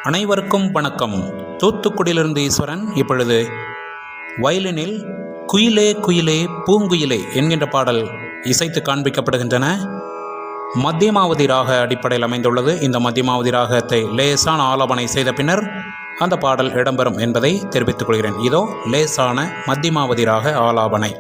அனைவருக்கும் வணக்கம். தூத்துக்குடியிலிருந்து ஈஸ்வரன். இப்பொழுது வயலினில் குயிலே குயிலே பூங்குயிலே என்கின்ற பாடல் இசைத்து காண்பிக்கப்படுகின்றன. மத்தியமாவதி ராக அடிப்படையில் அமைந்துள்ளது. இந்த மத்தியமாவதி ராகத்தை லேசான ஆலாபனை செய்த பின்னர் அந்த பாடல் இடம்பெறும் என்பதை தெரிவித்துக் கொள்கிறேன். இதோ லேசான மத்தியமாவதி ராக ஆலாபனை.